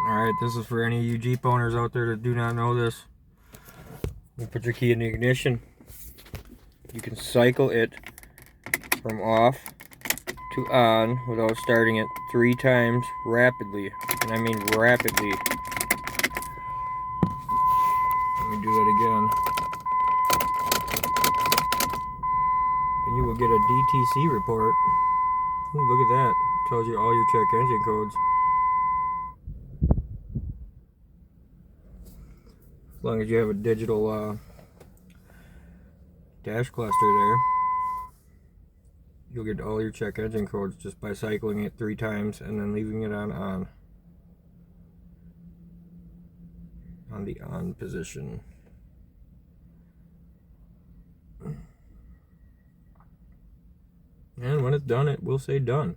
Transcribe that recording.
Alright, this is for any of you Jeep owners out there that do not know this. You put your key in the ignition. You can cycle it from off to on without starting it 3 times rapidly. And I mean rapidly. Let me do that again. And you will get a DTC report. Ooh, look at that. Tells you all your check engine codes. As long as you have a digital dash cluster there, you'll get all your check engine codes just by cycling it 3 times and then leaving it on the on position. And when it's done, it will say done.